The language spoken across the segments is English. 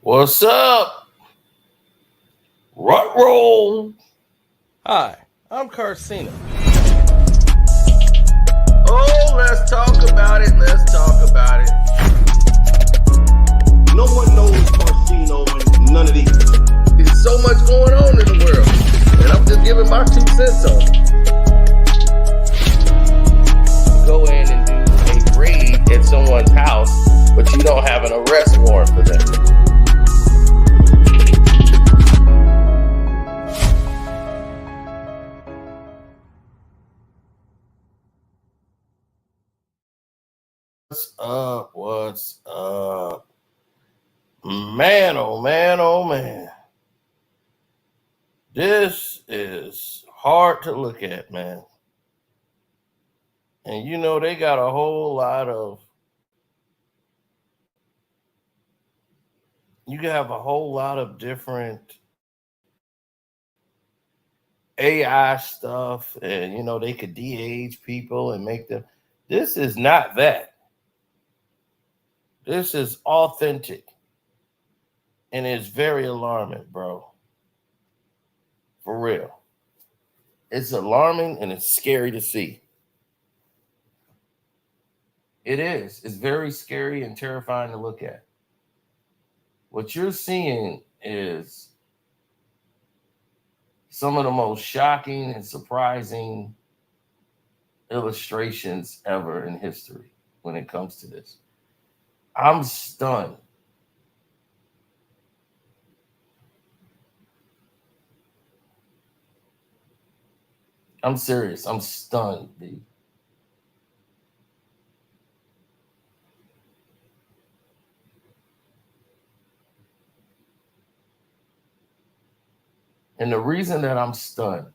What's up? Rut roll. Hi, I'm Carcino. Oh, let's talk about it. Let's talk about it. No one knows Carcino and none of these. There's so much going on in the world, and I'm just giving my 2 cents on it. Go in and do a raid at someone's house, but you don't have an arrest warrant for them. What's up? What's up? Man, oh man, oh man. This is hard to look at, man. And you know, they got a whole lot of, you can have a whole lot of different AI stuff, and you know, they could de-age people and make them. This is not that. This is authentic. And it's very alarming, bro. For real. It's alarming and it's scary to see. It is. It's very scary and terrifying to look at. What you're seeing is some of the most shocking and surprising illustrations ever in history when it comes to this. I'm stunned. I'm serious. I'm stunned, B. And the reason that I'm stunned,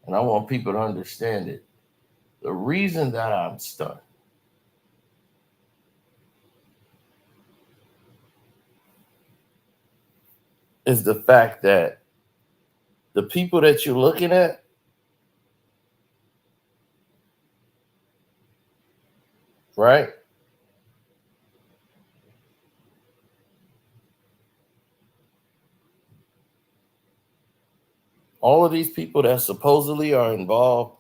and I want people to understand it, the reason that I'm stunned is the fact that the people that you're looking at, right? All of these people that supposedly are involved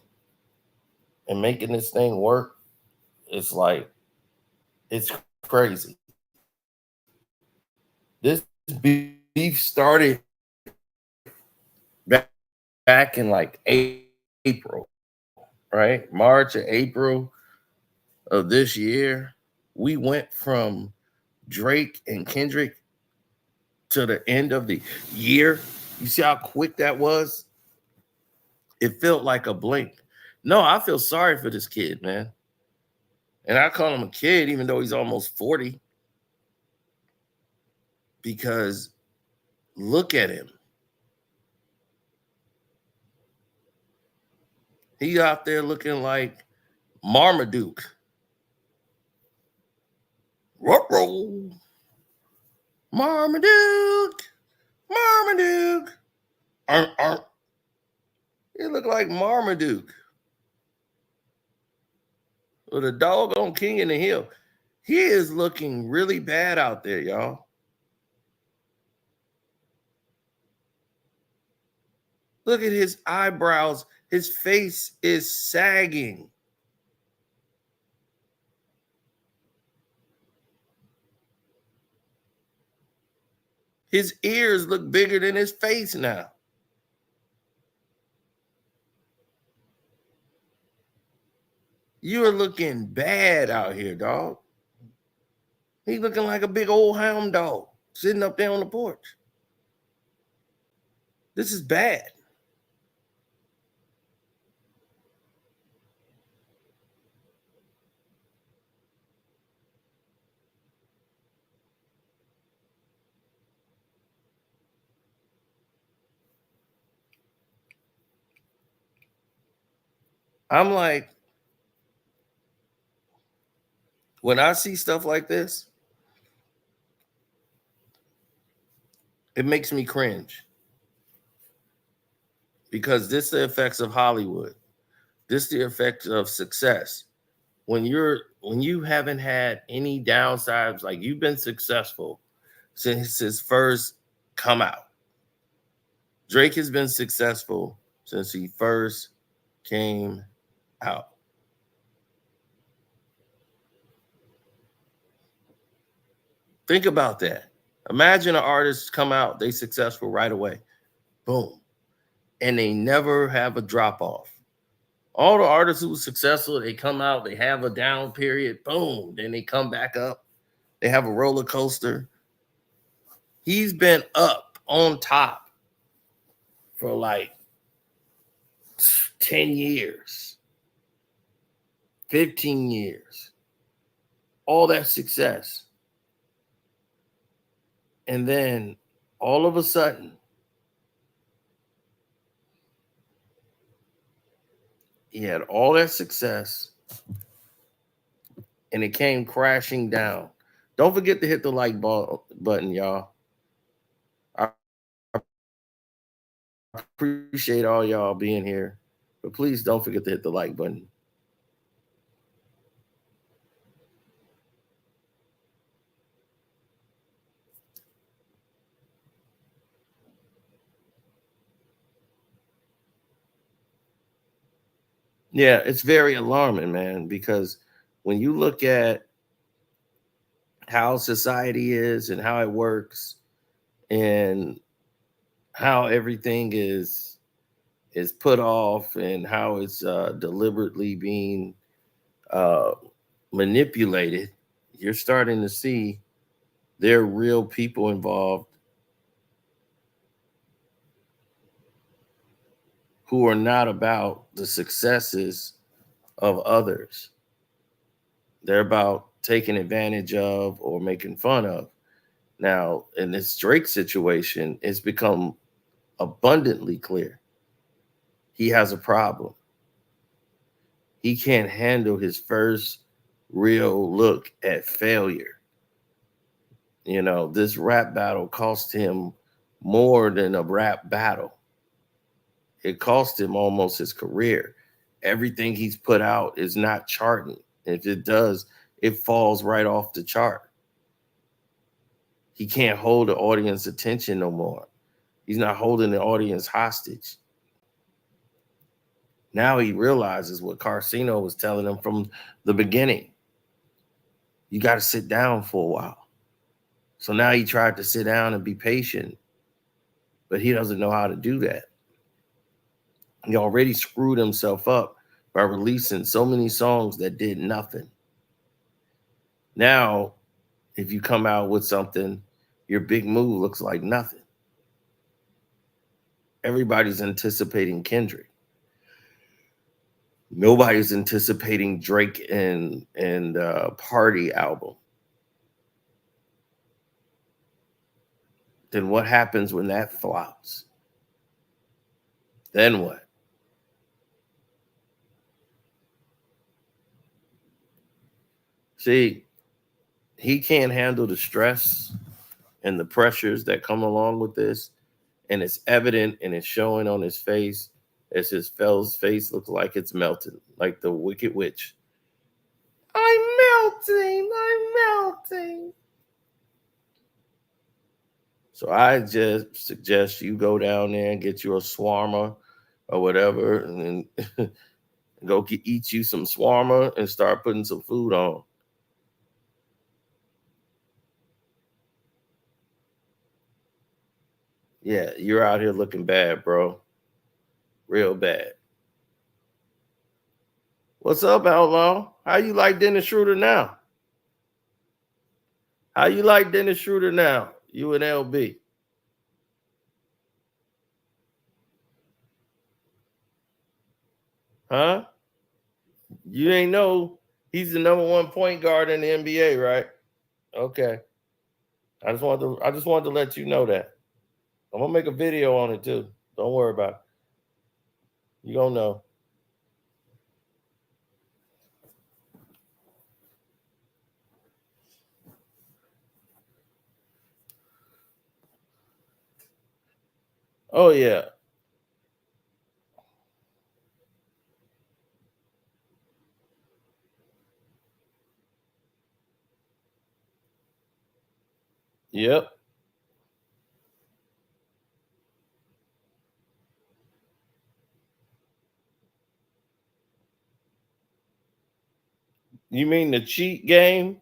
in making this thing work, it's like, it's crazy. This beef started back in like April, right? March or April of this year. We went from Drake and Kendrick to the end of the year. You see how quick that was? It felt like a blink. No, I feel sorry for this kid, man. And I call him a kid, even though he's almost 40. Because look at him. He out there looking like Marmaduke. Ruh-roh. Marmaduke. Marmaduke. He look like Marmaduke. Or the doggone king in the hill. He is looking really bad out there, y'all. Look at his eyebrows. His face is sagging. His ears look bigger than his face now. You are looking bad out here, dog. He looking like a big old hound dog sitting up there on the porch. This is bad. I'm like, when I see stuff like this, it makes me cringe. Because this is the effects of Hollywood. This is the effects of success. When you haven't had any downsides, like you've been successful, since his first come out. Drake has been successful since he first came out. Think about that. Imagine an artist come out, they successful right away. Boom. And they never have a drop off. All the artists who were successful, they come out, they have a down period, boom, then they come back up. They have a roller coaster. He's been up on top for like 10 years, 15 years, all that success. And then all of a sudden, he had all that success and it came crashing down. Don't forget to hit the like button, y'all. I appreciate all y'all being here, but please don't forget to hit the like button. Yeah, it's very alarming, man, because when you look at how society is and how it works and how everything is put off and how it's deliberately being uh, manipulated, you're starting to see there are real people involved who are not about the successes of others. They're about taking advantage of or making fun of. Now, in this Drake situation, it's become abundantly clear he has a problem. He can't handle his first real look at failure. You know, this rap battle cost him more than a rap battle. It cost him almost his career. Everything he's put out is not charting. If it does, it falls right off the chart. He can't hold the audience attention no more. He's not holding the audience hostage. Now he realizes what Carcino was telling him from the beginning. You got to sit down for a while. So now he tried to sit down and be patient, but he doesn't know how to do that. He already screwed himself up by releasing so many songs that did nothing. Now, if you come out with something, your big move looks like nothing. Everybody's anticipating Kendrick. Nobody's anticipating Drake and Party album. Then what happens when that flops? Then what? See, he can't handle the stress and the pressures that come along with this. And it's evident and it's showing on his face as his fell's face looks like it's melting, like the Wicked Witch. I'm melting. So I just suggest you go down there and get you a shawarma or whatever, and then go eat you some shawarma and start putting some food on. Yeah, you're out here looking bad, bro. Real bad. What's up, Outlaw? How you like Dennis Schroeder now? How you like Dennis Schroeder now? You and LB. Huh? You ain't know he's the number one point guard in the NBA, right? Okay. I just wanted to let you know that. I'm gonna make a video on it too. Don't worry about it. You don't know. Oh yeah. Yep. You mean the cheat game?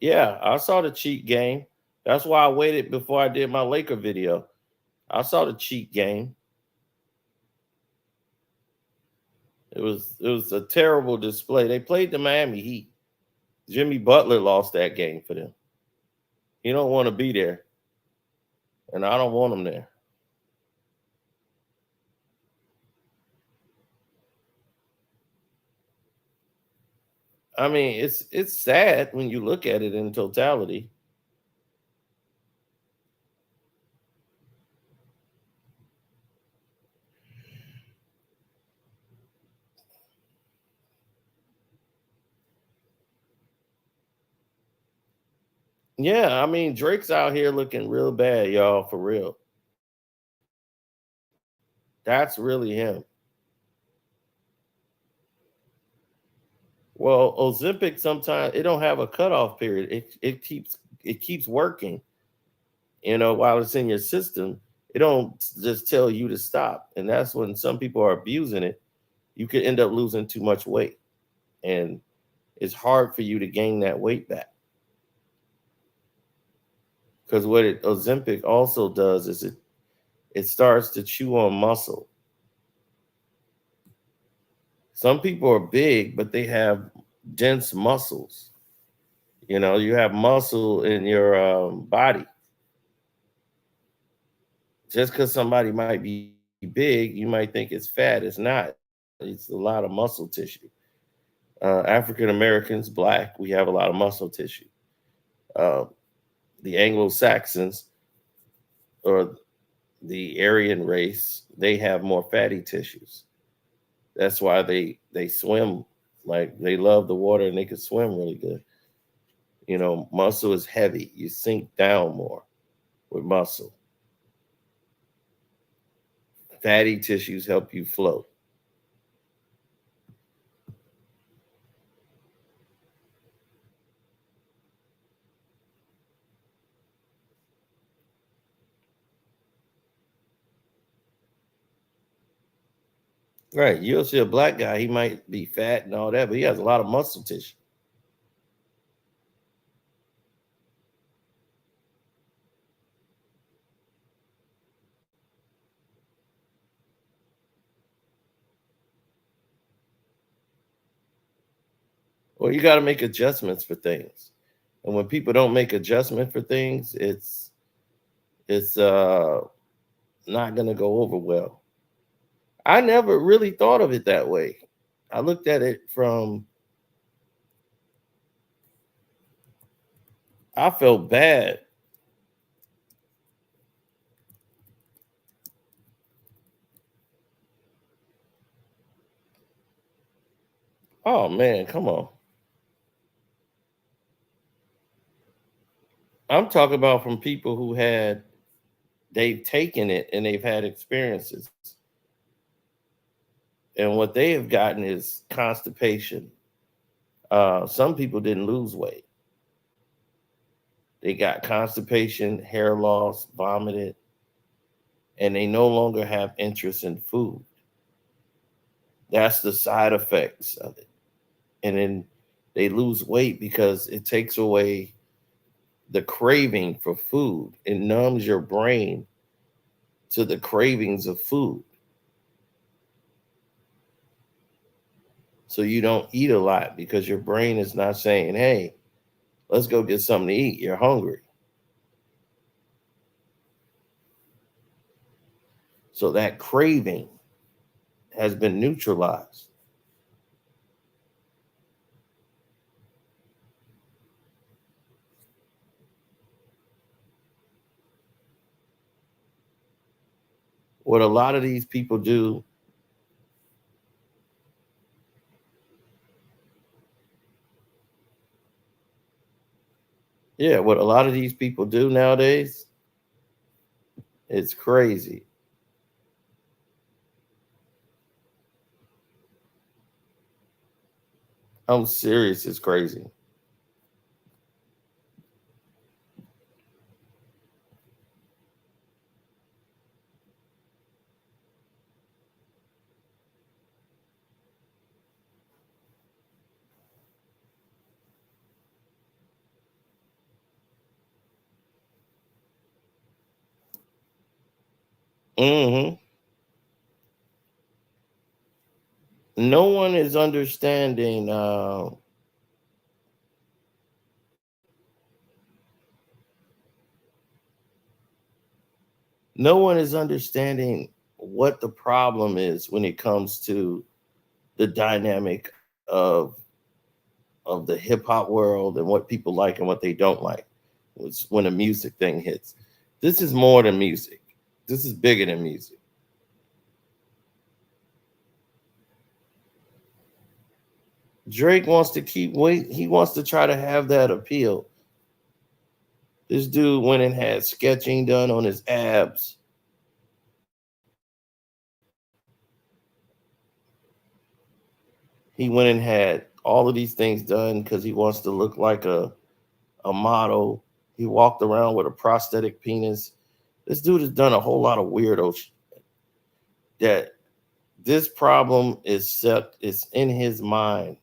Yeah, I saw the cheat game. That's why I waited before I did my Laker video. I saw the cheat game. It was a terrible display. They played the Miami Heat. Jimmy Butler lost that game for them. He don't want to be there, and I don't want him there. I mean, it's sad when you look at it in totality. Yeah, I mean, Drake's out here looking real bad, y'all, for real. That's really him. Well, Ozempic sometimes it don't have a cutoff period. It keeps working. While it's in your system, it don't just tell you to stop. And that's when some people are abusing it. You could end up losing too much weight. And it's hard for you to gain that weight back. Because what Ozempic also does is it starts to chew on muscle. Some people are big, but they have dense muscles. You have muscle in your body. Just because somebody might be big, you might think it's fat. It's not. It's a lot of muscle tissue. African Americans, Black, we have a lot of muscle tissue. Uh, the Anglo Saxons or the Aryan race, they have more fatty tissues. That's why they swim, like they love the water and they can swim really good. Muscle is heavy. You sink down more with muscle. Fatty tissues help you float. Right. You'll see a Black guy, he might be fat and all that, but he has a lot of muscle tissue. Well, you got to make adjustments for things. And when people don't make adjustment for things, it's not going to go over well. I never really thought of it that way. I looked at it from, I felt bad. Oh man, come on. I'm talking about from people they've taken it and they've had experiences. And what they have gotten is constipation. Some people didn't lose weight. They got constipation, hair loss, vomited, and they no longer have interest in food. That's the side effects of it. And then they lose weight because it takes away the craving for food. It numbs your brain to the cravings of food. So you don't eat a lot because your brain is not saying, hey, let's go get something to eat. You're hungry. So that craving has been neutralized. What a lot of these people do, yeah, what a lot of these people do nowadays, it's crazy. I'm serious, it's crazy. Hmm. No one is understanding. No one is understanding what the problem is when it comes to the dynamic of the hip hop world and what people like and what they don't like. It's when the music thing hits. This is more than music. This is bigger than music. Drake wants to keep wait. He wants to try to have that appeal. This dude went and had sketching done on his abs. He went and had all of these things done because he wants to look like a model. He walked around with a prosthetic penis. This dude has done a whole lot of weirdo shit. That this problem is set. It's in his mind.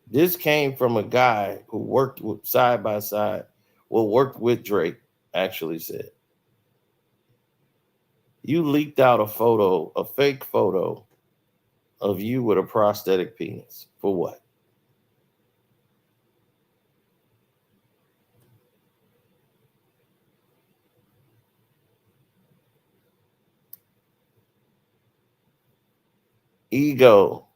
This came from a guy who worked with, side by side, well, worked with Drake, actually said. You leaked out a photo, a fake photo of you with a prosthetic penis. For what? Ego.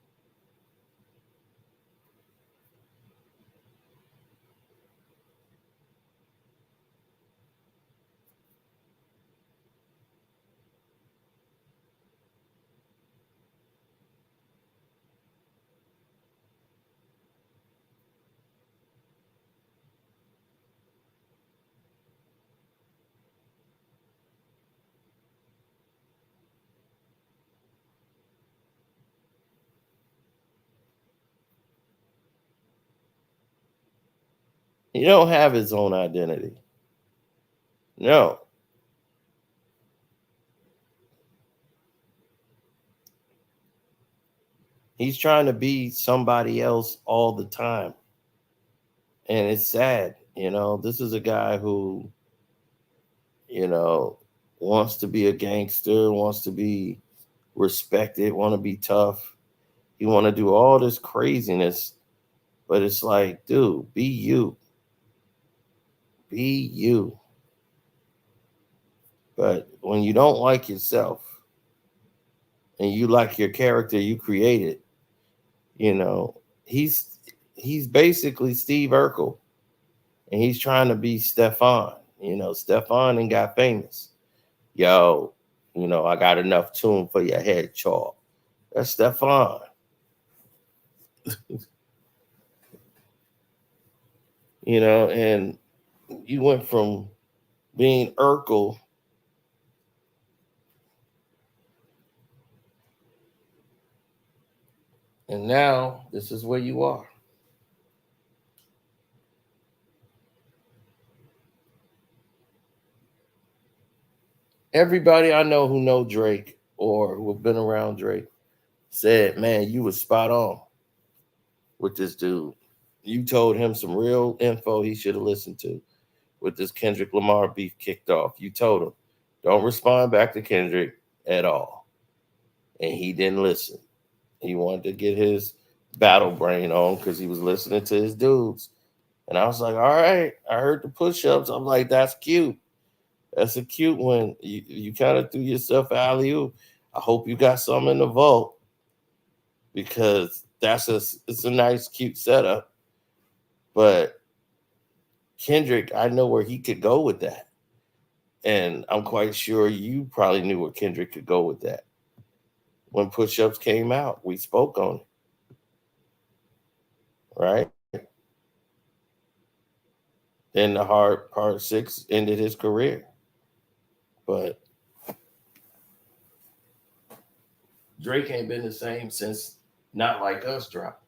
He don't have his own identity. No. He's trying to be somebody else all the time. And it's sad. This is a guy who, you know, wants to be a gangster, wants to be respected, want to be tough. He want to do all this craziness, but it's like, dude, be you. Be you. But when you don't like yourself and you like your character you created, you know, he's he's basically Steve Urkel and he's trying to be Stefan. Stefan and got famous. Yo, I got enough tune for your head chop. That's Stefan. And you went from being Urkel and now this is where you are. Everybody I know who know Drake or who have been around Drake said, man, you was spot on with this dude. You told him some real info he should have listened to with this Kendrick Lamar beef kicked off. You told him, don't respond back to Kendrick at all. And he didn't listen. He wanted to get his battle brain on because he was listening to his dudes. And I was like, all right, I heard the push-ups. I'm like, that's cute. That's a cute one. You kind of threw yourself alley-oop. I hope you got some in the vault because it's a nice, cute setup. But Kendrick, I know where he could go with that. And I'm quite sure you probably knew where Kendrick could go with that. When push-ups came out, we spoke on it. Right? Then the hard part 6 ended his career. But Drake ain't been the same since Not Like Us dropped.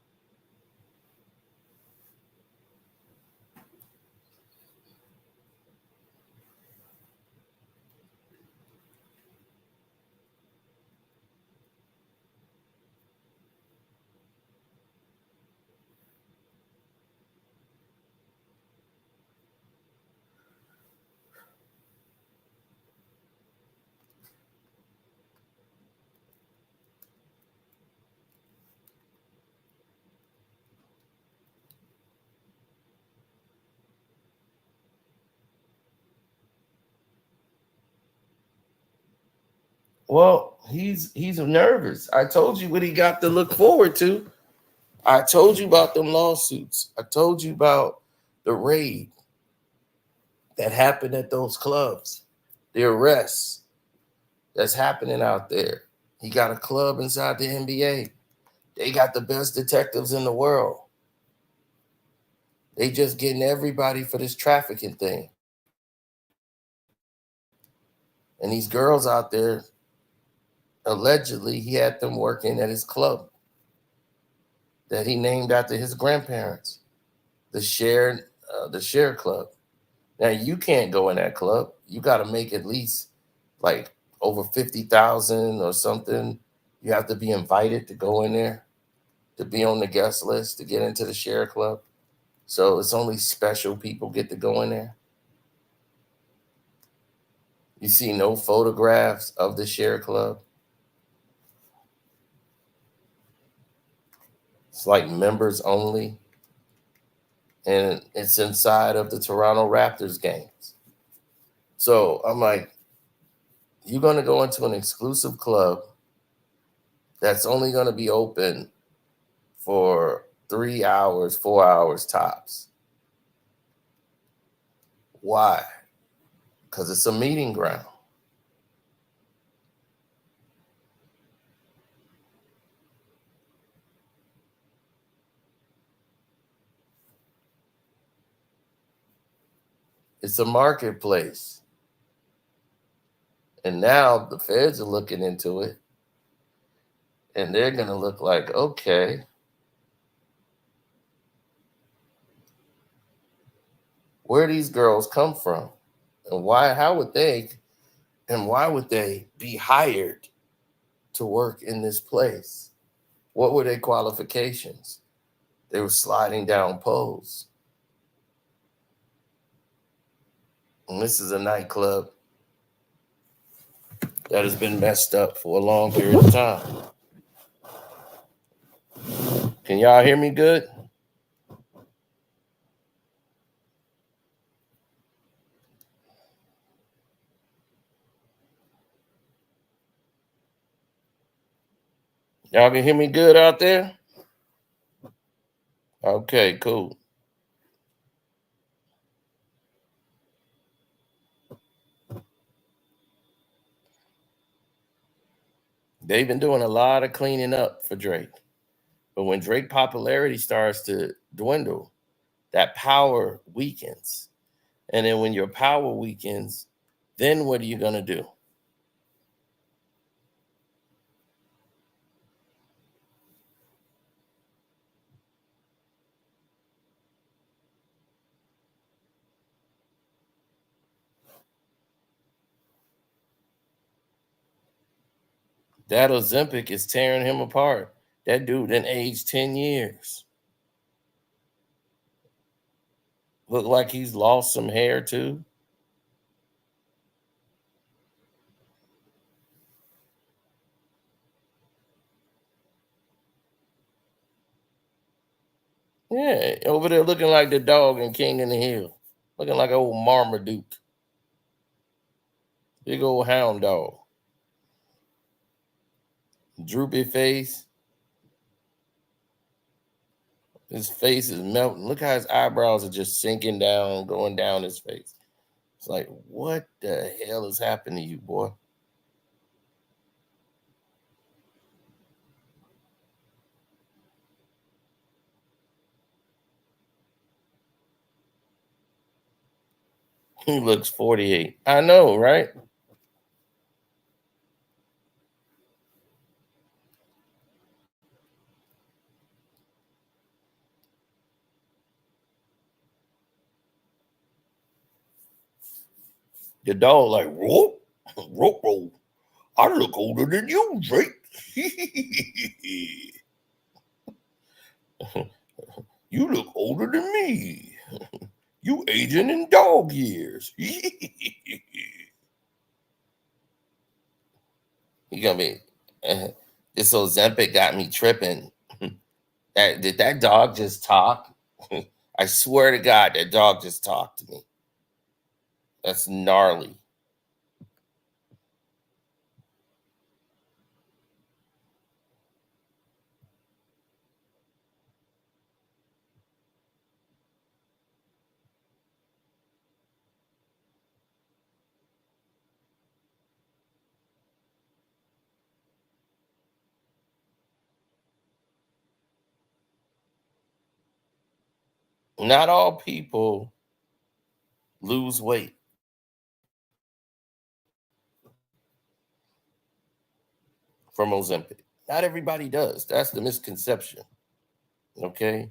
Well, he's nervous. I told you what he got to look forward to. I told you about them lawsuits. I told you about the raid that happened at those clubs, the arrests that's happening out there. He got a club inside the NBA. They got the best detectives in the world. They just getting everybody for this trafficking thing. And these girls out there, allegedly, he had them working at his club that he named after his grandparents, the Share Club. Now you can't go in that club. You got to make at least like over 50,000 or something. You have to be invited to go in there, to be on the guest list, to get into the Share Club. So it's only special people get to go in there. You see no photographs of the Share Club. It's like members only. And it's inside of the Toronto Raptors games. So I'm like, you're going to go into an exclusive club that's only going to be open for 3 hours, 4 hours tops. Why? Because it's a meeting ground. It's a marketplace. And now the feds are looking into it. And they're going to look like, okay, where these girls come from? And why would they be hired to work in this place? What were their qualifications? They were sliding down poles. And this is a nightclub that has been messed up for a long period of time. Can y'all hear me good? Y'all can hear me good out there? Okay, cool. They've been doing a lot of cleaning up for Drake. But when Drake popularity starts to dwindle, that power weakens. And then when your power weakens, then what are you going to do? That Ozempic is tearing him apart. That dude then aged 10 years. Look like he's lost some hair too. Yeah, over there looking like the dog in King in the Hill. Looking like an old Marmaduke. Big old hound dog. Droopy face. His face is melting. Look how his eyebrows are just sinking down, going down his face. It's like, what the hell is happening to you, boy? He looks 48. I know, right? The dog like, whoop, whoop, whoop. I look older than you, Drake. You look older than me. You aging in dog years. You gonna be this Ozempic got me tripping. Did that dog just talk? I swear to God, that dog just talked to me. That's gnarly. Not all people lose weight from Ozempic. Not everybody does. That's the misconception. Okay.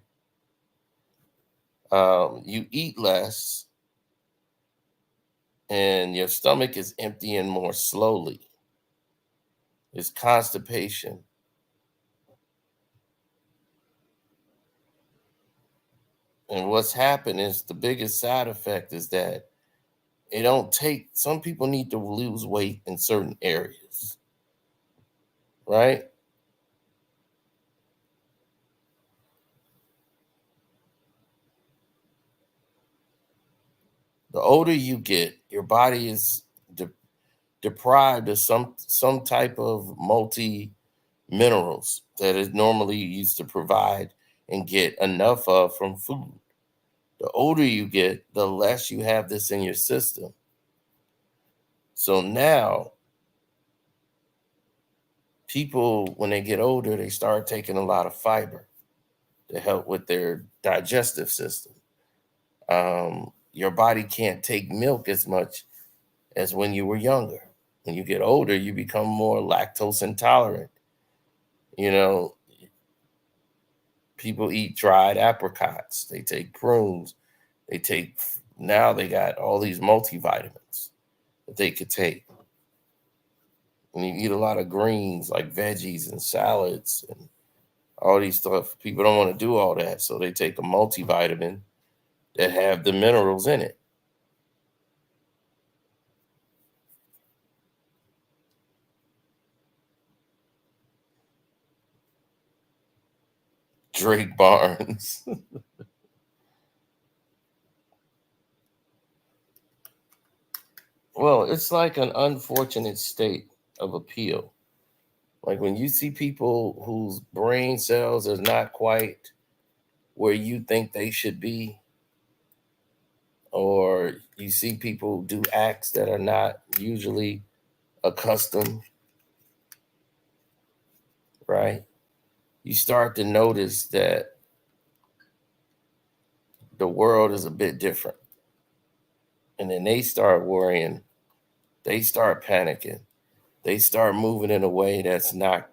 You eat less and your stomach is emptying more slowly. It's constipation. And what's happened is the biggest side effect is that it don't take, some people need to lose weight in certain areas, right? The older you get, your body is deprived of some type of multi minerals that it normally used to provide and get enough of from food. The older you get, the less you have this in your system. So now people, when they get older, they start taking a lot of fiber to help with their digestive system. Your body can't take milk as much as when you were younger. When you get older, you become more lactose intolerant. You know, people eat dried apricots, they take prunes, they take, now they got all these multivitamins that they could take. And you eat a lot of greens like veggies and salads and all these stuff. People don't want to do all that, so they take a multivitamin that have the minerals in it. Drake Barnes. Well, it's like an unfortunate state of appeal. Like when you see people whose brain cells are not quite where you think they should be, or you see people do acts that are not usually accustomed, right? You start to notice that the world is a bit different. And then they start worrying, they start panicking, they start moving in a way that's not,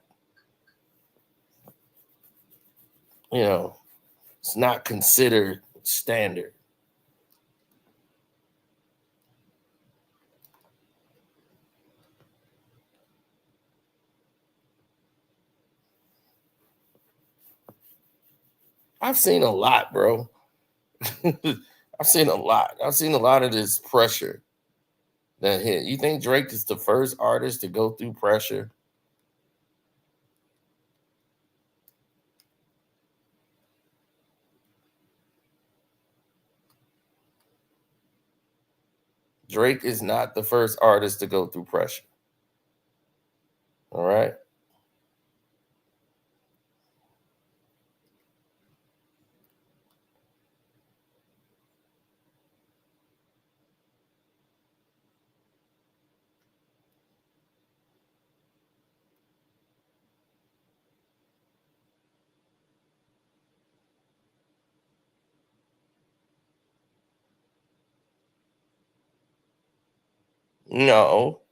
you know, it's not considered standard. I've seen a lot, bro. I've seen a lot. I've seen a lot of this pressure that hit. You think Drake is the first artist to go through pressure? Drake is not the first artist to go through pressure. All right. No,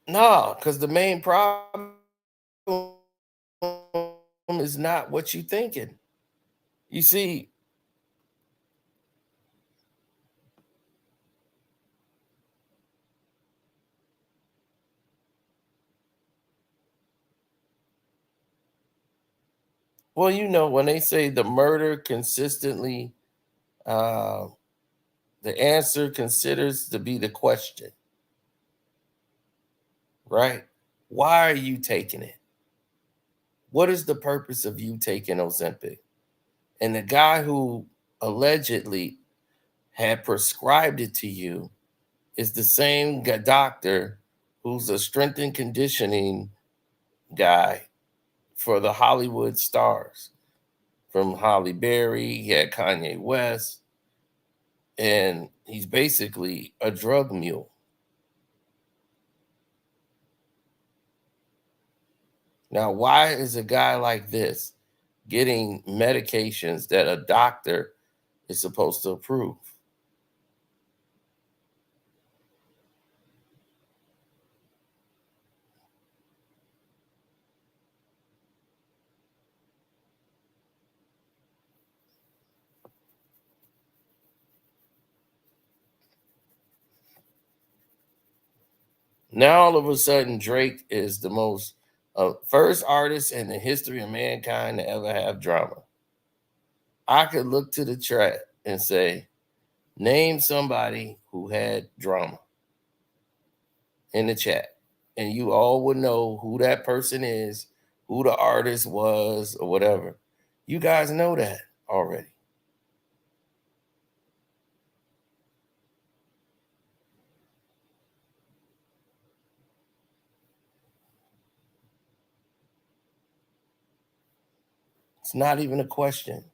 no, because the main problem is not what you thinking. You see, well, you know, when they say the murder consistently, uh, the answer considers to be the question, right? Why are you taking it? What is the purpose of you taking Ozempic? And the guy who allegedly had prescribed it to you is the same doctor who's a strength and conditioning guy for the Hollywood stars, from Holly Berry, he had Kanye West, and he's basically a drug mule. Now, why is a guy like this getting medications that a doctor is supposed to approve? Now, all of a sudden, Drake is the most first artist in the history of mankind to ever have drama. I could look to the chat and say, name somebody who had drama in the chat, and you all would know who that person is, who the artist was, or whatever. You guys know that already. It's not even a question.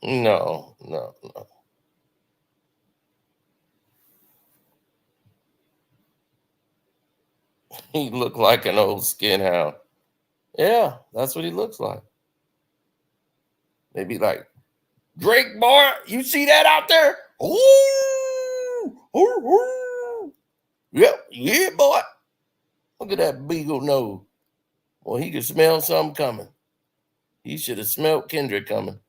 No, no, no. He looked like an old skinhound. Yeah, that's what he looks like. They be like, Drake, boy, you see that out there? Ooh, ooh, ooh. Yep, yeah, boy. Look at that beagle nose. Well, he could smell something coming. He should have smelled Kendrick coming.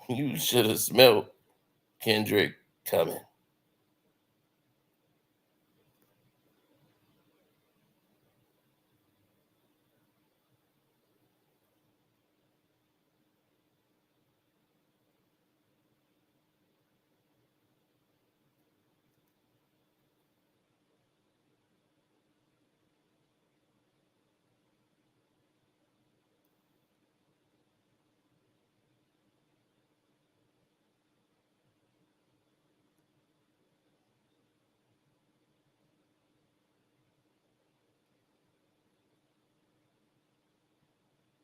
You should have smelled Kendrick coming.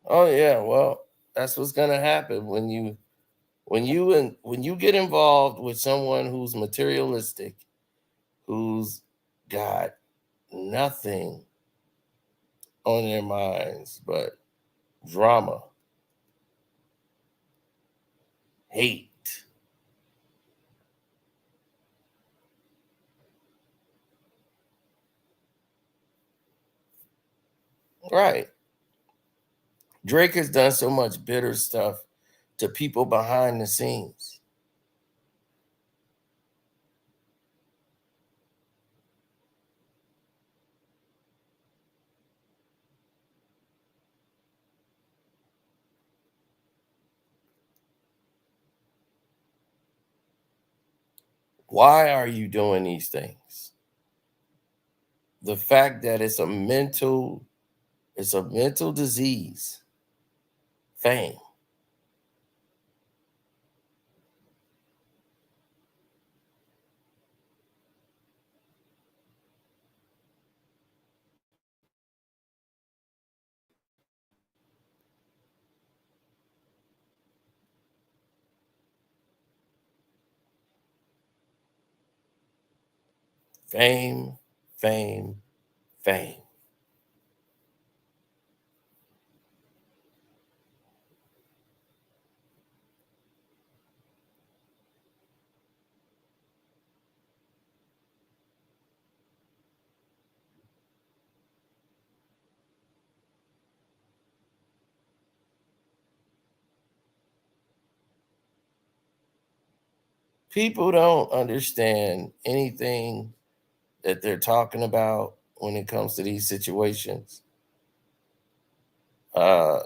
Oh yeah, well, that's what's gonna happen when you get involved with someone who's materialistic, who's got nothing on their minds but drama, hate. Right. Drake has done so much bitter stuff to people behind the scenes. Why are you doing these things? The fact that it's a mental disease. Fame. Fame, fame, fame. People don't understand anything that they're talking about when it comes to these situations.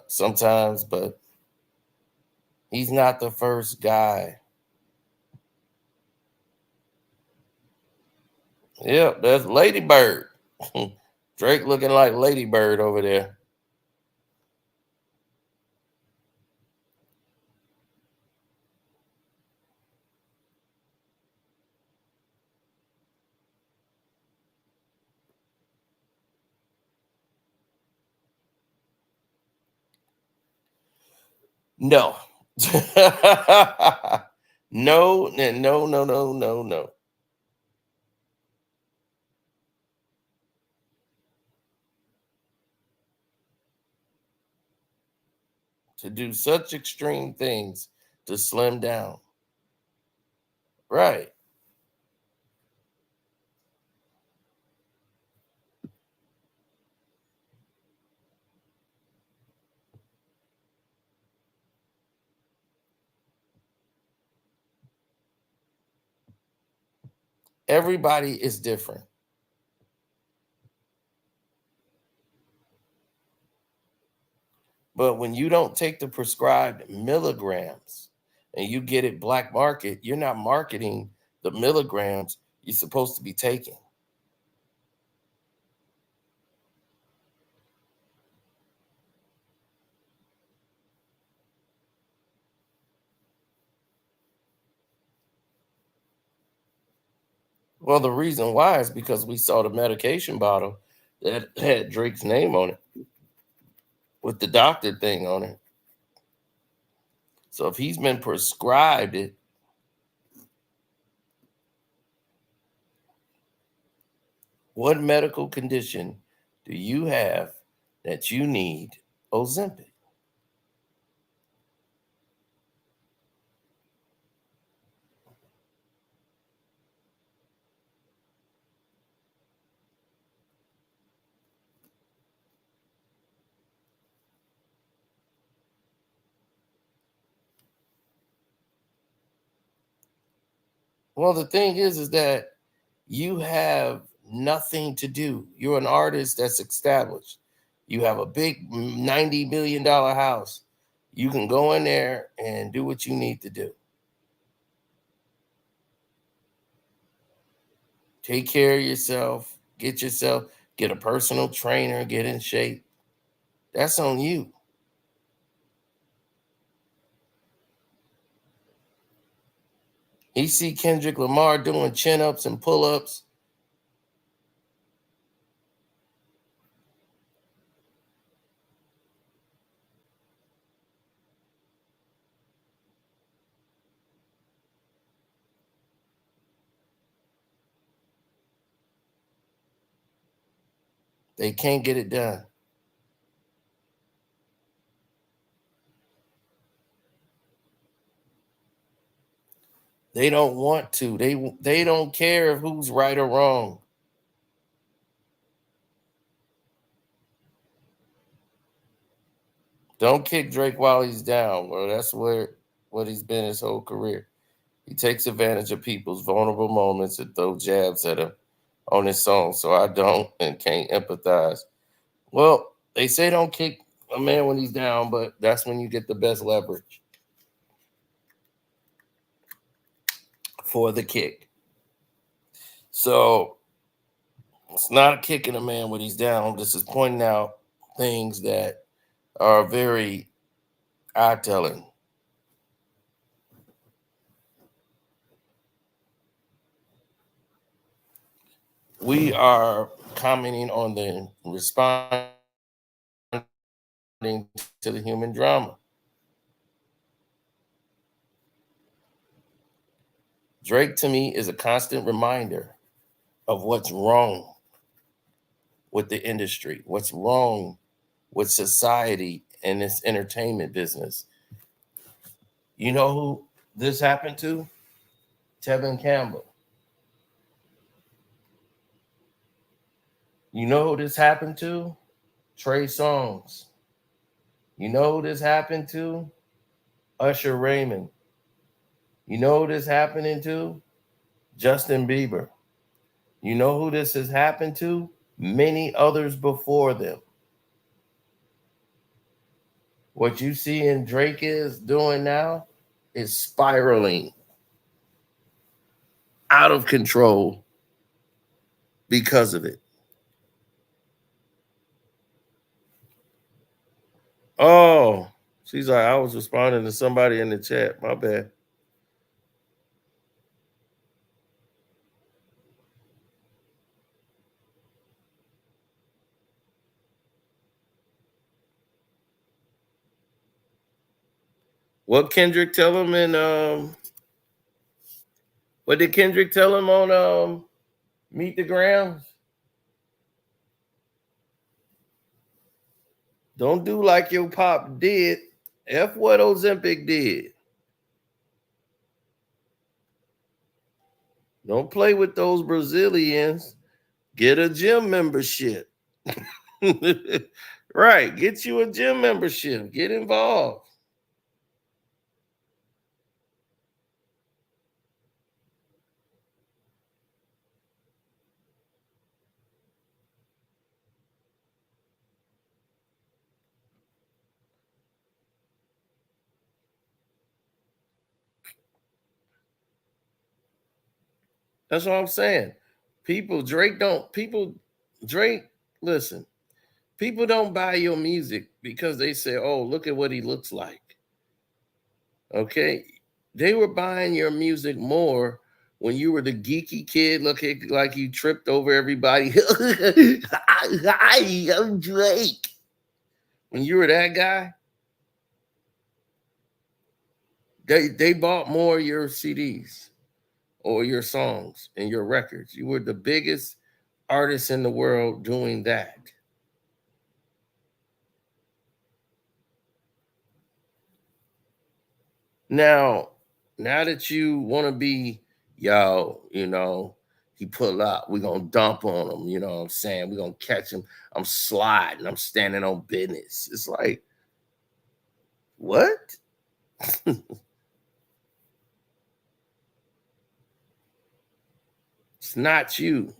Sometimes, but he's not the first guy Yep, that's Ladybird. Drake looking like Ladybird over there. No. No, no, no, no, no, no. To do such extreme things to slim down. Right. Everybody is different. But when you don't take the prescribed milligrams and you get it black market, you're not marketing the milligrams you're supposed to be taking. Well, the reason why is because we saw the medication bottle that had Drake's name on it with the doctor thing on it. So if he's been prescribed it, what medical condition do you have that you need Ozempic? Well, the thing is that you have nothing to do. You're an artist that's established. You have a big $90 million house. You can go in there and do what you need to do. Take care of yourself, get a personal trainer, get in shape. That's on you. You see Kendrick Lamar doing chin ups and pull ups. They can't get it done. They don't want to. They don't care who's right or wrong. Don't kick Drake while he's down, bro. That's what he's been his whole career. He takes advantage of people's vulnerable moments and throw jabs at him on his song. So I don't and can't empathize. Well, they say don't kick a man when he's down, but that's when you get the best leverage for the kick. So it's not kicking a man when he's down. This is pointing out things that are very eye telling. We are commenting on the responding to the human drama. Drake to me is a constant reminder of what's wrong with the industry, what's wrong with society and this entertainment business. You know who this happened to? Tevin Campbell. You know who this happened to? Trey Songz. You know who this happened to? Usher Raymond. You know who this happening to? Justin Bieber. You know who this has happened to? Many others before them. What you see in Drake is doing now is spiraling out of control because of it. Oh, she's like, I was responding to somebody in the chat. My bad. What Kendrick tell him in what did Kendrick tell him on Meet the Grams? Don't do like your pop did. F what Ozempic did. Don't play with those Brazilians. Get a gym membership. Right. Get you a gym membership. Get involved. That's what I'm saying. Drake, listen, people don't buy your music because they say, oh, look at what he looks like. Okay. They were buying your music more when you were the geeky kid looking like you tripped over everybody. Hi, I'm Drake. When you were that guy, they bought more of your CDs or your songs and your records. You were the biggest artist in the world doing that. Now, now that you want to be, yo, he pull up, we're gonna dump on him, you know what I'm saying? We're gonna catch him. I'm sliding, I'm standing on business. It's like, what? It's not you.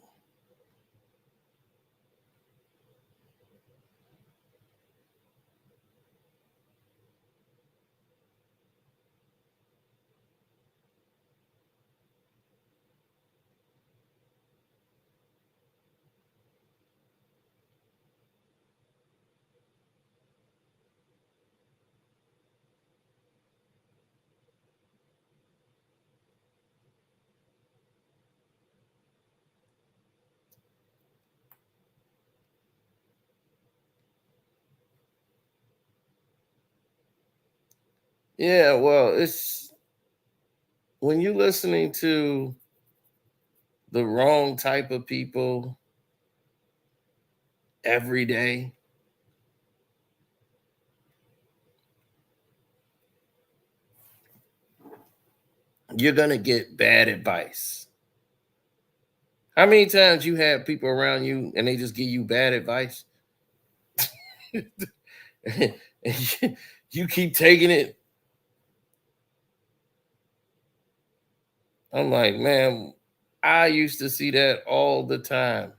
Yeah, well, it's when you're listening to the wrong type of people every day, you're gonna get bad advice. How many times you have people around you and they just give you bad advice? And you keep taking it. I'm like, man, I used to see that all the time.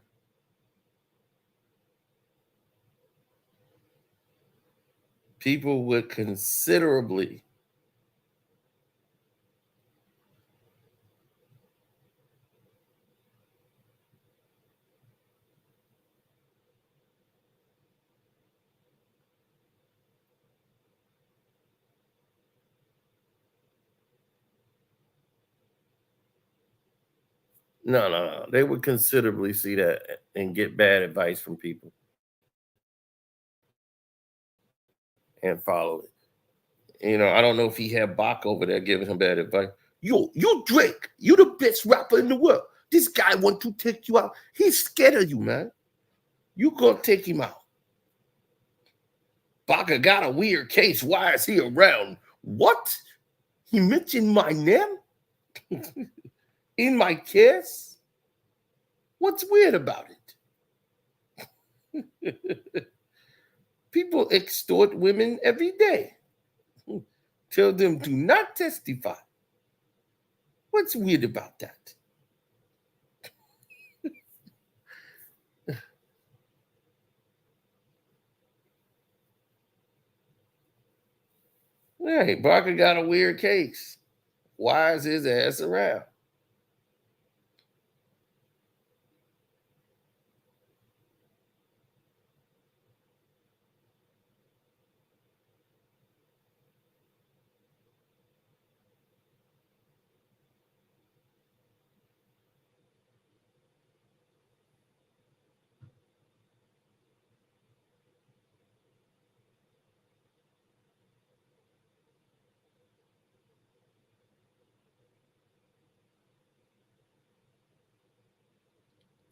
People would considerably. No, no, no. They would considerably see that and get bad advice from people and follow it. I don't know if he had Bach over there giving him bad advice. Yo, you Drake, you the best rapper in the world. This guy want to take you out. He's scared of you, man. You gonna take him out. Baka got a weird case. Why is he around? What? He mentioned my name in my case? What's weird about it? People extort women every day. Tell them do not testify. What's weird about that? Hey, Barker got a weird case. Why is his ass around?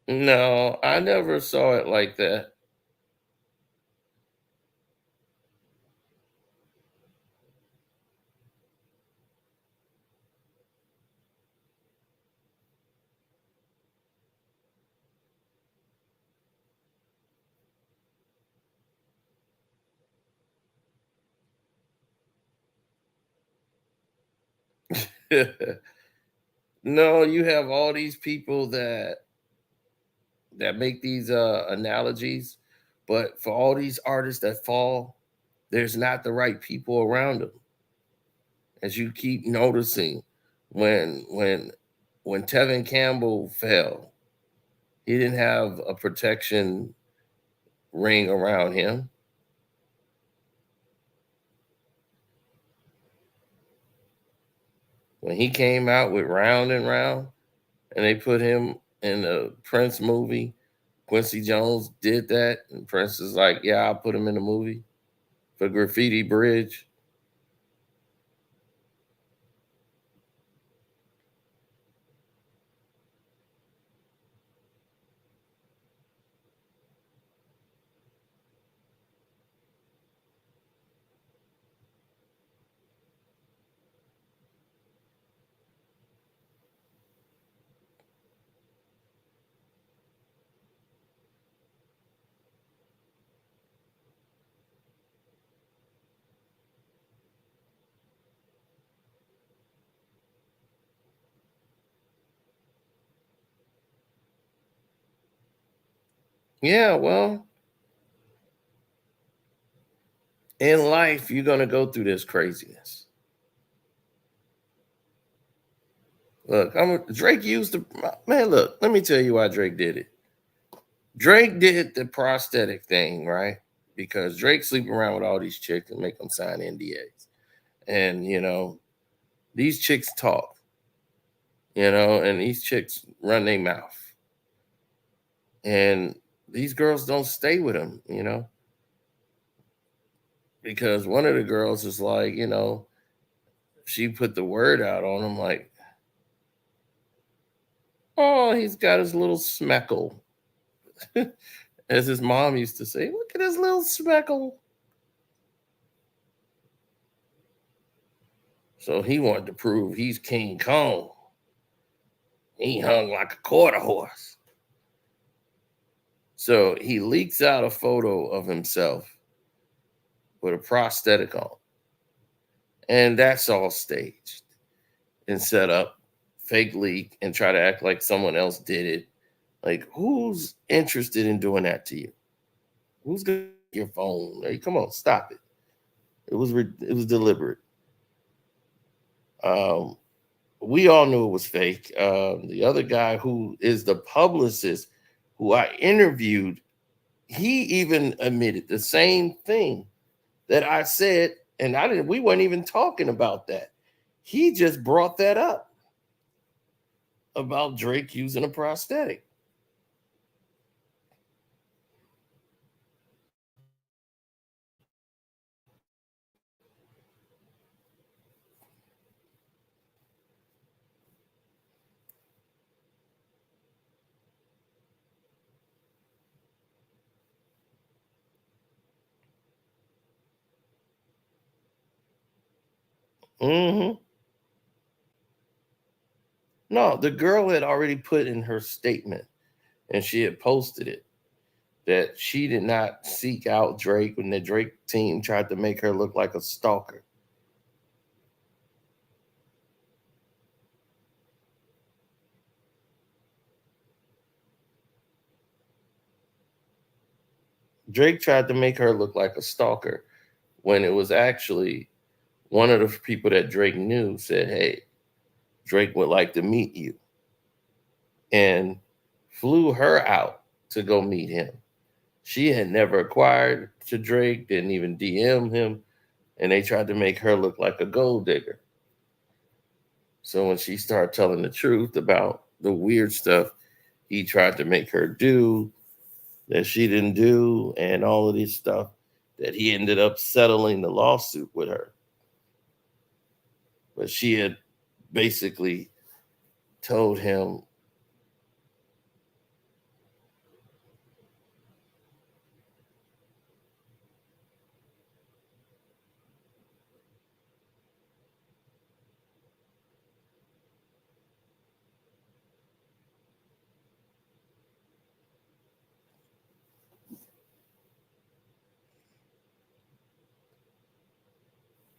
No, I never saw it like that. No, you have all these people that make these analogies, but for all these artists that fall, there's not the right people around them. As you keep noticing, when when when Tevin Campbell fell, he didn't have a protection ring around him. When he came out with Round and Round, and they put him in the Prince movie, Quincy Jones did that, and Prince is like, "Yeah, I'll put him in the movie for Graffiti Bridge." Yeah, well, in life, you're gonna go through this craziness. Look, Drake used the man. Look, let me tell you why Drake did it. Drake did the prosthetic thing, right? Because Drake sleep around with all these chicks and make them sign NDAs. And these chicks talk, and these chicks run their mouth. And these girls don't stay with him, because one of the girls is like, she put the word out on him like, oh, he's got his little smeckle. As his mom used to say, look at his little speckle. So he wanted to prove he's King Kong. He hung like a quarter horse. So he leaks out a photo of himself with a prosthetic on. And that's all staged and set up, fake leak, and try to act like someone else did it. Like, who's interested in doing that to you? Who's gonna take your phone? Hey, come on, stop it. It was deliberate. Um, we all knew it was fake. The other guy who is the publicist who I interviewed, he even admitted the same thing that I said, and I didn't. We weren't even talking about that. He just brought that up about Drake using a prosthetic. Hmm. No, the girl had already put in her statement, and she had posted it, that she did not seek out Drake when the Drake team tried to make her look like a stalker. Drake tried to make her look like a stalker when it was actually one of the people that Drake knew said, "Hey, Drake would like to meet you," and flew her out to go meet him. She had never acquired to Drake, didn't even DM him, and they tried to make her look like a gold digger. So when she started telling the truth about the weird stuff he tried to make her do that she didn't do, and all of this stuff, that he ended up settling the lawsuit with her. But she had basically told him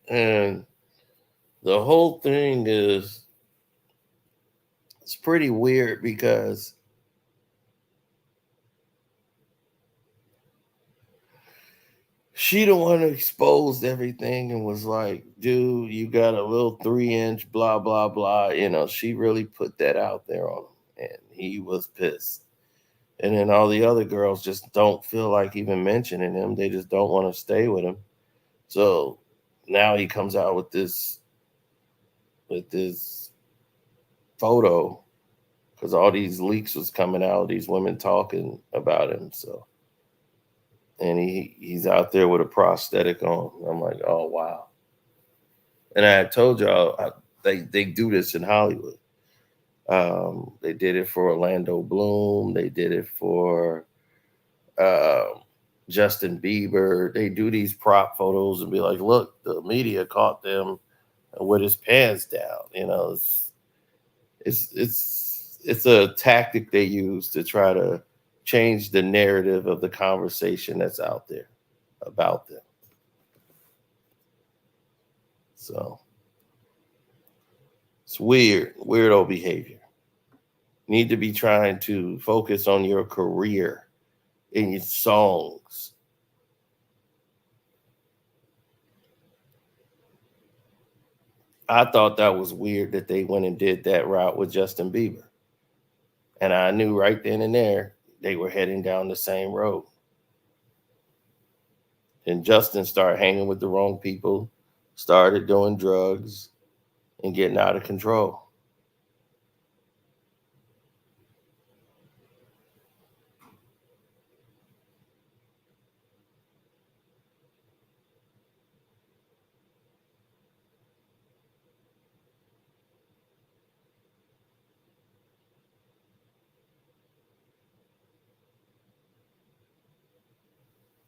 And the whole thing is, it's pretty weird because she the one who exposed everything and was like, dude, you got a little 3-inch, blah, blah, blah. She really put that out there on him. And he was pissed. And then all the other girls just don't feel like even mentioning him. They just don't want to stay with him. So now he comes out with this photo, because all these leaks was coming out, these women talking about him. So, and he's out there with a prosthetic on. I'm like, oh wow. And I had told y'all they do this in Hollywood. They did it for Orlando Bloom. They did it for um, Justin Bieber. They do these prop photos and be like, look, the media caught them with his pants down. It's a tactic they use to try to change the narrative of the conversation that's out there about them. So it's weirdo behavior. Need to be trying to focus on your career in your songs. I thought that was weird that they went and did that route with Justin Bieber. And I knew right then and there they were heading down the same road. And Justin started hanging with the wrong people, started doing drugs and getting out of control.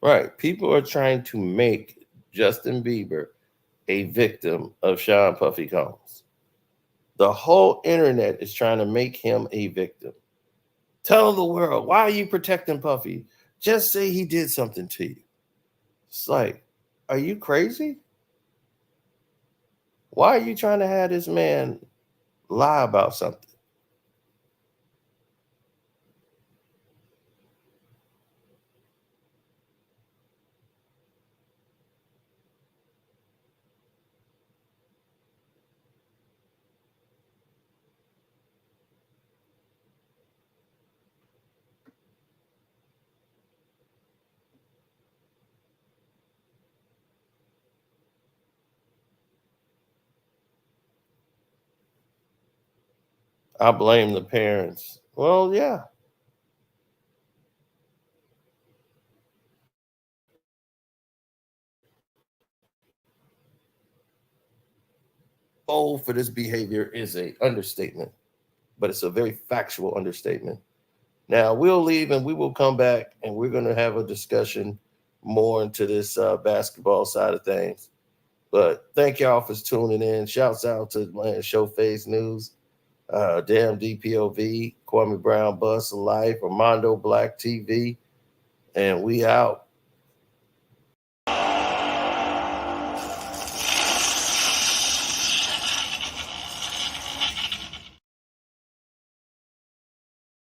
Right. People are trying to make Justin Bieber a victim of Sean Puffy Combs. The whole internet is trying to make him a victim. Tell the world, why are you protecting Puffy? Just say he did something to you. It's like, are you crazy? Why are you trying to have this man lie about something? I blame the parents. Well, yeah. Oh, for this behavior is a understatement, but it's a very factual understatement. Now we'll leave and we will come back and we're going to have a discussion more into this basketball side of things. But thank y'all for tuning in. Shouts out to Land Show Face News, Damn DPOV, Kwame Brown Bus Life, Armando Black TV, and we out.